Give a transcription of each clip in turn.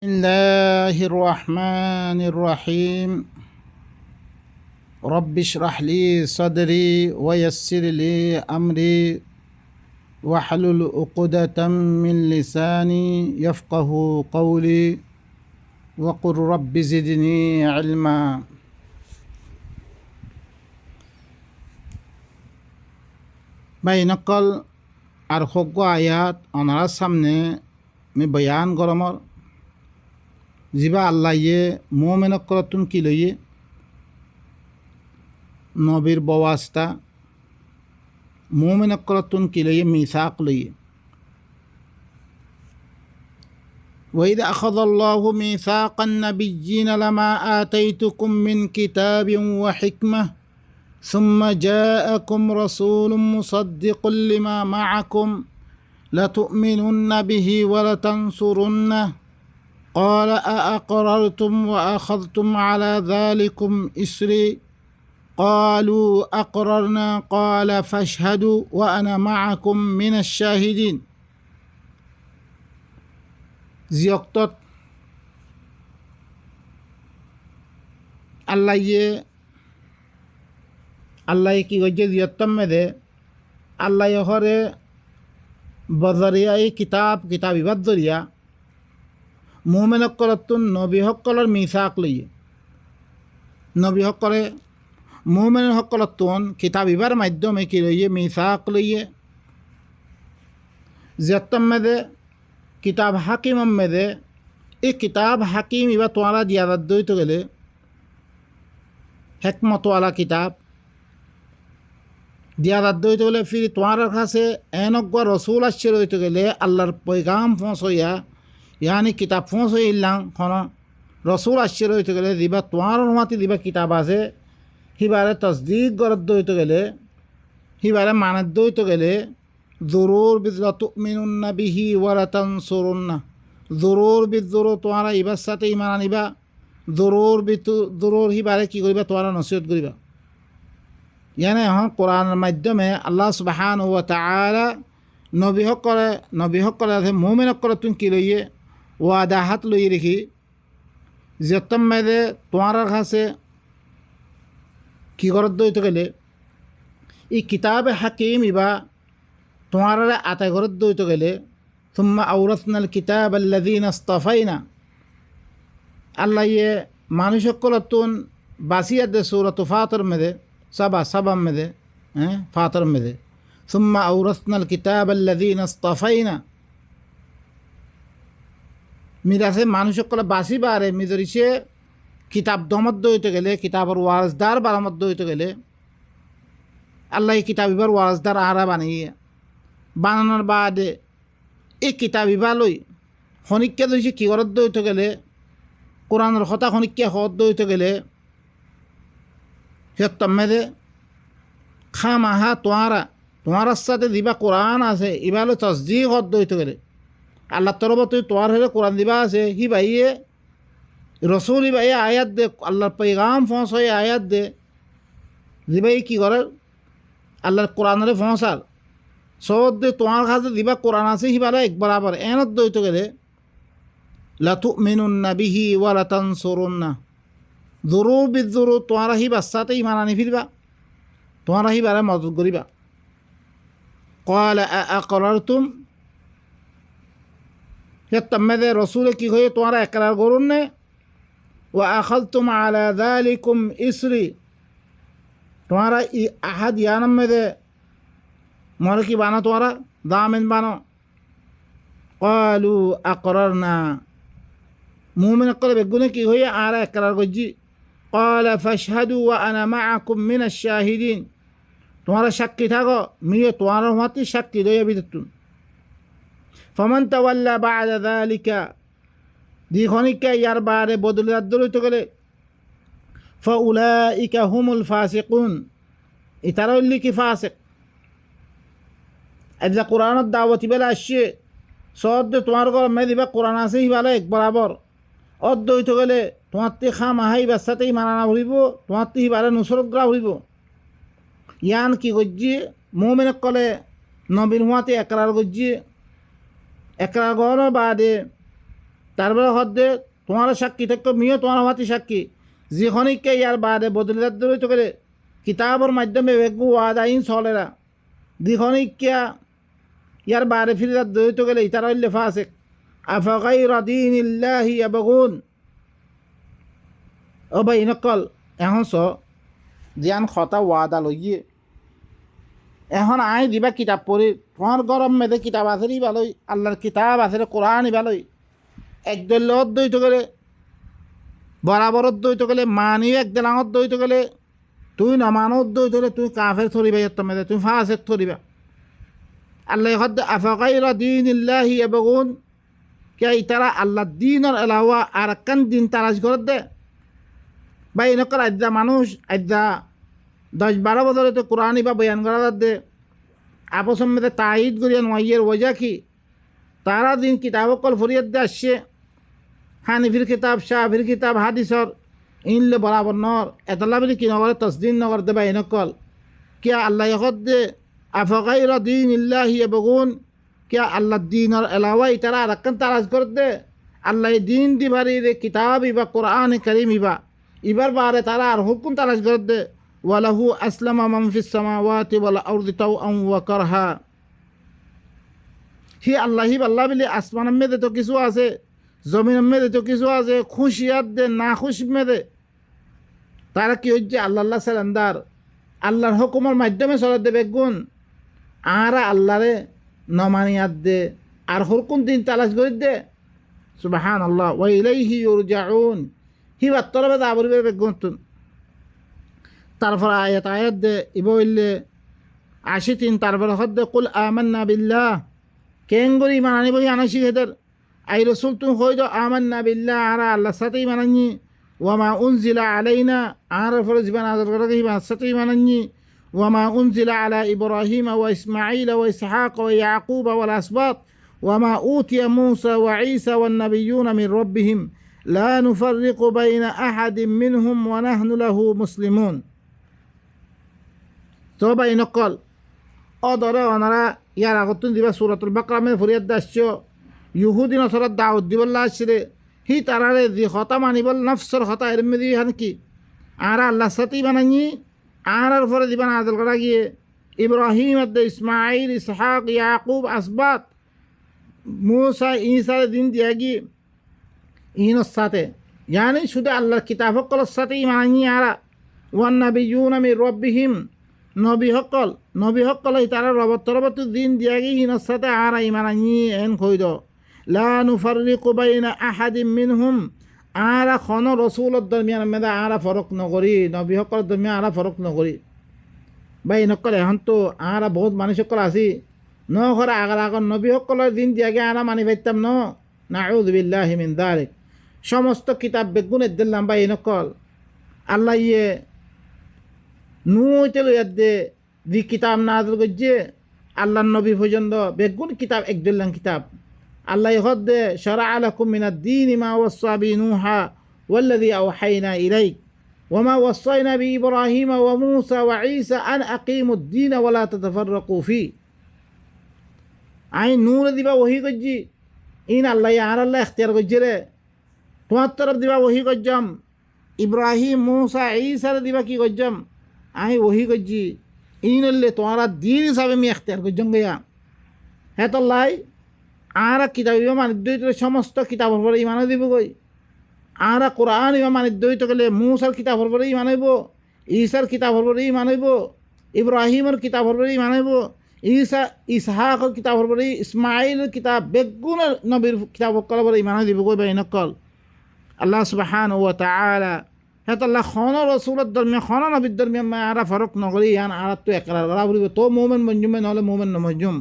الله الرحمن الرحيم رب اشرح لي صدري ويسر لي أمري واحلل عقدة من لساني يفقه قولي وقل رب زدني علما বাইনকল আর সজ্ঞ আয়াত অনারার সামনে আমি বয়ান গরমর জিবা আল্লাহয়ে মোমেনকলতুন কি লইয়ে নবীর বওয়াস্তা মোমেনকলতুন কি লইয়ে মিসাক লইয়ে وإذ أخذ الله ميثاق النبيين لما آتيتكم من كتاب وحكمة ثم جاءكم رسول مصدق لما معكم لتؤمنن به ولتنصرنه قال أأقررتم وأخذتم على ذلكم إسري قالوا أقررنا قال فاشهدوا وأنا معكم من الشاهدين زيقتت আল্লাহ কি গজ্জে জিয়ত্তম মেদে আল্লাহ হরে বজরিয়া এই কিতাব ইবাদ দরিয়া মোমেন হকলতুন নবী হকলর মিসাক লইয়ে নবী হকলে মোমেন হকলতুন কিতাব ইবার মাধ্যমে কি লইয়ে মিসাক লইয়ে জিয়ত্তম মেদে কিতাব হাকিম মেদে এই কিতাব হাকিম ইবা তোয়ারা দিয়াদাত দইতে গেলে হেকমতওয়ালা কিতাব দিয়াদাত দইতে গেলে ফির তোমার কাছে এনকবা রসুল আসছে রইতে গেলে আল্লাহর পয়গাম পৌঁছইয়া ইয়ানি কিতাব পৌঁছই ইল্লাম খন রসুল আসছে রইতে গেলে দিবা তোমার মাতি দিবা কিতাব আছে সিবারে তসদিক গরত দইতে গেলে সিবারে মানত দইতে গেলে জরুর বিজরা তুমিনুন্না বিহি ওয়ালা তানসুরুন্না জরুর বিজরু তোমারা ইবার সাথে ইমান আনিবা জরুর সিবারে কি করিবা তোমারা নসিহত করিবা ইয়ানে এখন কোরআনের মাধ্যমে আল্লাহ সুবহানাহু ওয়া তাআলা নবী হকলে মুমিন হকলে তুমি কি লইয়ে ওয়াদা হাত লইয়ে রেখি যে মেদে তোমার কাছে কি করত দইতে গেলে এই কিতাবে হাকিম ইবা তোমার আতা ঘরত দইতে গেলে থুম্মা আওরাসনাল কিতাব আল্লাযীনা ইসতাফাইনা আল্লাহ ইয়ে মানুষ হকলতুন বাসিয়া দে সূরাত ফাতির মেদে سبع مده فاطر مده ثم أورثنا الكتاب الذين اصطفينا মিরাসে মানুষ সকলে বাসি বারে মিজরিসে কিতাব দমত দইতে গেলে কিতাবের ওয়ারসদার বারামত দইতে গেলে আল্লাহ কিতাব ইবার ওয়ারসদার আরা বানিয়ে বানানোর বাদে এই কিতাব ইবা লই খনিক্কে দইছে কি করত দইতে গেলে কোরআনের কথা খনিক্কে হত দইতে গেলে মেদে খামাহা তোমার সাথে দিবা কোরআন আছে ইবালে তসদিক হত দইতে গেলে আল্লাহ তরফ তুই তোমার হলে কোরআন দিবা আছে হি বাইয়ে রসুল ইবাই আয়াত দে আল্লাহর পৈগাম ফোঁস হয়ে আয়াত দে দিবাই কি করে আল্লাহর কোরআনের ফোঁসার সব দে তোমার কাছে দিবা কোরআন আছে হিবালে এক বরাবর এনত দইতে গেলে লাতুমিনুন্না বিহি ওয়া লাতানসুরুন্না জরুর বিজরু তোমার হি বাচ্চাতে ইমান আনি ফিরবা তোমার হি বারে মদত করিবা ক্বালা আআকরারতুম হেত্তাম্মেদে রসুলে কি হয়ে তোমার একরার করুন নে ওয়া আখাযতুম আলা যালিকুম ইসরি তোমারা ই আহাদ ইয়ানাম্মেদে মরে কি বানো তোমারা দামেন বানো ক্বালু আকরারনা মুমিন করে বেগুনে কি হয়ে আর একরার করছি قال فاشهدوا وأنا معكم من الشاهدين তোমারা সাক্ষী থাকো মিয়ে তোমার মতে সাক্ষী দইয়া বিদতুন فمن تولى بعد ذلك দিখনিকা ইয়ার বারে বদলে দইতে গেলে فأولئك هم الفاسقون ইতারা হইলি কি ফাসিক আজ কোরআনের দাওয়াতি বেলা আসছে সদ তোমার ঘর মে দিবা কোরআন আছে হিবালে এক বরাবর অদ্বৈত গেলে তোমার তে খামাহাই বাচ্চাতেই মানানা ভরিব তোমার তে হিবারে নুসরতরা ভরিব ইয়ান কি গজ্জি মোমেন কলে নবীন হুয়াতে একরার গজ্জি একরার গর বাদে তারপরে হদ্দে তোমার সাক্ষী থাকো মিও তোমার হাতি সাক্ষী যিখনিকে ইয়ার বাদে বদলিদার রইতে গেলে কিতাবর মাধ্যমে বেগু ওয়াদ আইন চলেরা যিখনিকা ইয়ার বাদে ফিরিদার রইতে গেলে ইতারা হইলে ফাসিক আফাগাইরা দীনিল্লাহি ইয়াবগুন ও ভাই নকল এখন স জিয়ান খতা ওয়াদা লইয়ে এখন আই দিবা কিতাব পড়ি তোমার গরম মেদে কিতাব আছে ভালোই আল্লাহর কিতাব আছে কোরআন ভালোই একদল দইতে গেলে বরাবরত দইতে গেলে মানিও একদল আঙত দইতে গেলে তুই নমানত দইতে গেলে তুই কাফের থরিবা ইয়ার মেদে তুই ফাসেক থরিবা আল্লাহ হদ্দ আফাগাইরা দীনিল্লাহি ইয়াবগুন কে ইতারা আল্লাহ দিনের এলাওয়া আর একখান দিন তালাশ করে দে বা এনেকর আজ্জা মানুষ আজ্জা 10-12 বছরে তো কোরআনই বা বয়ান করা দে আপসম মেদে তাইদ করিয়া নোয়াইয়ের ওজা কি তারা দিন কিতাব কল ফরিয়াদ দে আসছে হানিফির কিতাব শাহির কিতাব হাদিসর ইনলে বরাবর নর এতলা বলি কি নগরে তসদিন নগর দে বা এনেকল কিয়া আল্লাহ হদ দে আফগাইরা দীনিল্লাহি ইয়াবগুন কিয়া আল্লাহ দিনের এলাওয়া ইতারা আর একখান তালাশ করে দে আল্লাহ দিন দিবারি রে কিতাব ইবা কোরআন করিম ইবা ইবার বারে তারা আর হুকুম তালাশ করে দে ওয়ালাহু আসলামা মান ফিস সামাওয়াতি ওয়াল আরদি তাওআন ওয়া কারহা হি আল্লাহ বলি আসমানের মেদে তো কিছু আছে জমিনের মেদে তো কিছু আছে খুশিয়াত দে না খুশি মেদে তারা কি হচ্ছে আল্লাহ সালান্দার আল্লাহর হুকুমের মাধ্যমে চলে দেবে গুণ আরা আল্লাহরে নমানিয়াত দে আর হুকুম দিন তালাশ করে দে সুবহানাল্লাহ ওয়া ইলাইহি ইউরজাউন হি বাত্তরবে দাবরিবে বেগুন তারপর আয়াত দে ইবইলে 83 তারপর হদ্দে কুল আমান্না বিল্লাহ কেঙ্গরি ইমান আনিব আনাসি হেদের আই রসুল তুমি হই দাও আমান্না বিল্লাহ আরা আল্লাহর সাথে ইমান আনি ওয়ামা উনজিলা আলাইনা আর ফলে জীবন আদর করে ইমান সাথে ইমান আনি ওয়ামা উনজিলা আলা ইব্রাহিম ওয়া ইসমাঈল ওয়া ইসহাক ওয়া ইয়াকুব ওয়াল আসবাত ওয়ামা উতিয়া মূসা ওয়া ঈসা ওয়ান নাবিয়্যুনা মিন রাব্বিহিম লা নুফাররিকু বাইনা আহাদিন মিনহুম ওয়া নাহনু লাহু মুসলিমুন তো ভাই নকল অদরে ওনারা ইয়ার আগতুন দিবা সূরাতুল বাকরা মে ফরিয়াদ দাসছ ইহুদি নসরত দাউদ দিবল্লা আসরে হি তারারে দি খতা মানিবল নফসর খতা এর মেদি হান কি আর আল্লাহ সাথী বানানি আর ফরে দিবান আদল করা গিয়ে ইব্রাহিম আদ ইসমাঈল ইসহাক ইয়াকুব আসবাত মূসা ঈসার দিন দিয়া গিয়ে ইনর সাথে ইয়ানি শুধু আল্লাহর কিতাব সকলের সাথেই মানানি আর ওয়ান নাবিয়্যুনা মির রাব্বিহিম নবী সকল তারা রবত দিন দিয়া গিয়ে ইনর সাথে আর ইমান আনি এন খৈদ লা নুফাররিকু বাইনা আহাদিন মিনহুম আর খন রসুলের দরমিয়ান মেদা আর ফরক নকরি নবী সকলের দরমিয়ান আর ফরক নকরি বাই নকল এখন তো আর বহুত মানুষ সকল আছি ন ঘরে আগর নবী সকলের দিন দিয়া গিয়ে আর মানি পাইতাম ন নাউযু বিল্লাহি মিন যালিক সমস্ত কিতাব বেগুনের দিলাম বাই নকল আল্লাহ ইয়ে নুইতে লইয়া দে দি কিতাব নাযিল করছে আল্লাহর নবী পর্যন্ত বেগুন কিতাব একদুল্লাহ কিতাব আল্লাহ হদ দে শারা'a লাকুম মিনাদ দীনি মা ওয়াসা বি নূহা ওয়াল্লাযী আওহাইনা ইলাইক ওয়া মা ওয়াসাইনা বি ইব্রাহিম ওয়া মূসা ওয়া ঈসা আন আকিমুদ দীন ওয়া লা তাতাফাররাকু ফি আই নূর দিবা ওহী করছি ইন আল্লাহ আর আল্লাহ ইখতিয়ার করছে রে তোমার তরফ দিবা ওহী করছাম ইব্রাহিম মূসা ঈসার দিবা কি করছাম আমি ওহি করছি ইনলে তোমারা দিন হিসাবে আমি এখতিয়ার করছম গিয়া হ্যাঁ তো লাই আর কিতাব ইবা মানিদ্য সমস্ত কিতাবের পরে ইমান দিব গই আর কোরআন ইবা মানিদ্য গেলে মূসার কিতাবের পরে ইমান হইব ঈসার কিতাবের পরে ইমান হইব ইব্রাহিমের কিতাবের পরে ইমান হইব ইসহাকৰ কিতাবের পরে ইসমাইলের কিতাব বেগুনের নবীর কিতাব পরে ইমান দিব গই বা ইনকল আল্লাহ সুবহানাহু ওয়া তাআলা হ্যাঁ আল্লাহ খন রসুলের দরমিয়ান খন নবীর দরমিয়ান আর ফরক নকরি ইয়ান আর তো একরার করা বলিব তো মোমেন মঞ্জুমে নহলে মোমেন নমঞ্জুম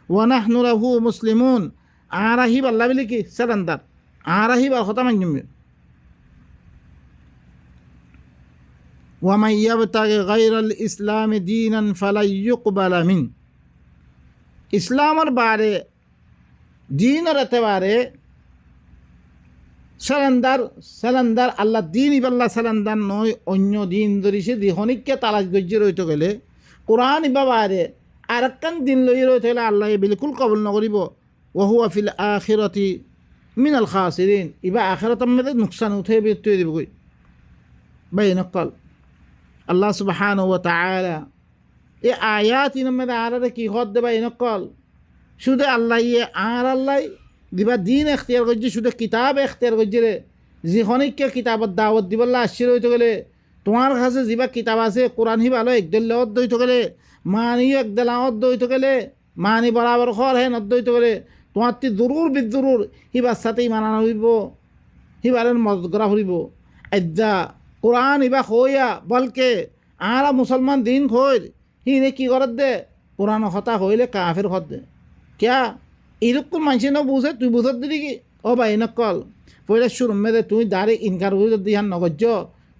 ওয়া নাহনু লাহু মুসলিমুন আর আহিব আল্লাহ বলি কি সালান্দার আর আহিব আর কথা মঞ্জুমে ওয়া মান ইয়াবতাগি গায়রাল ইসলামি দীনান ফালা ইউকবালা মিন ইসলামের বারে দিনের এতেবারে সালান্দার আল্লাহ দিন ইবাল্লা সালান্দার নয় অন্য দিন ধরিছে দিহনিককে তালাশ গজ্জে রইতে গেলে কোরআন ইবা বারে আর একখান দিন লই রইতে গেলে আল্লাহ বিলকুল কবুল নকরিব ওয়া হুয়া ফিল আখিরাতি মিনাল খাসিরিন ইবা আখিরাত মধ্যে নুকসান উঠে বের দিব কই বাইনকাল আল্লাহ সুবহানাহু ওয়া তাআলা এই আয়াত ইন মধ্যে আরারে কি হদ দে বাইনকাল শুধু আল্লাহ ইয়ে আর আল্লাহ দিবা দিন এখতিয়ার করছে শুধু কিতাব এখতিয়ার করছে রে যিখনিকে কিতাবত দাওয়াত দিবল্লা আশ্চর্য হইতে গেলে তোমার কাছে যিবা কিতাব আছে কোরআন হি ভালো একদল অধ্যয়িত গেলে মানিও একদল অধ্যয়িত গেলে মানি বরাবর খর হেন অধ্যয়িত গেলে তোমার তি জরুর বিজরুর হিবার সাথেই মানানো হইব হিবারের মদত করা হইব আজ্জা কোরআন ইবা হইয়া বলকে আরা মুসলমান দিন খৈর হি নে কি করার দে কোরআন হতা হইলে কাফের হত দে ক্যা এরকম মানুষ ন বুঝে তুই বুঝত দিলি কি ও ভাই নকল পয়লা শুরু মেদে তুই ডাইরেক্ট ইনকার করে দিহান নগজ্য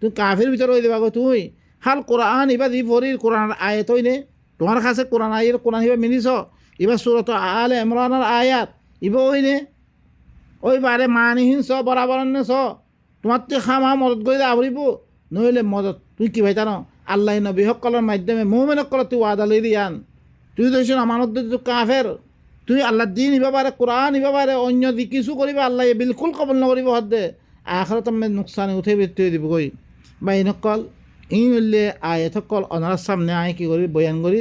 তুই কাফের ভিতরে হয়ে দেবা তুই হাল কোরআন এবার দি ভরির কোরআন আয়াত হই নে তোমার কাছে কোরআন আয়ের কোরআন হিবা মিলিছ এবার সুরত আলে ইমরানের আয়াত ইবা ওই নে ওই বারে মানিহীন স বরাবর স তোমার তুই খামা মদত করে আবরিব নইলে মদত তুই কি ভাই জানো আল্লাহ নবী সকলের মাধ্যমে মোমেন সকল তুই ওয়াদা লই দিয়ান তুই তো আমানত তুই কাফের তুই আল্লাহ দিন ইবা পারে কোরআন ইবা পারে অন্য দি কিছু করিবা আল্লাহ বিলকুল কবল নকরিব হদ্দে আখরত আমি নুকসানি উঠে বেরতে দিব কই বা ইনকল ই মিললে আয়াত সকল অনার সামনে আয় কি করি বয়ান করি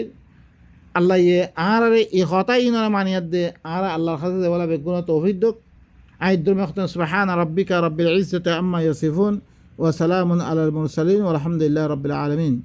আল্লাহ ইয়ে আর এই হতাই ইনারা মানিয়াত দে আর আল্লাহর কাছে দেওয়ালা বেগুন তৌফিক দোক আইদুর মখতন সুবহান রাব্বিকা রাব্বিল ইজ্জাতি আম্মা ইয়াসিফুন ওয়া সালামুন আলাল মুরসালিন ওয়া আলহামদুলিল্লাহি রাব্বিল আলামিন।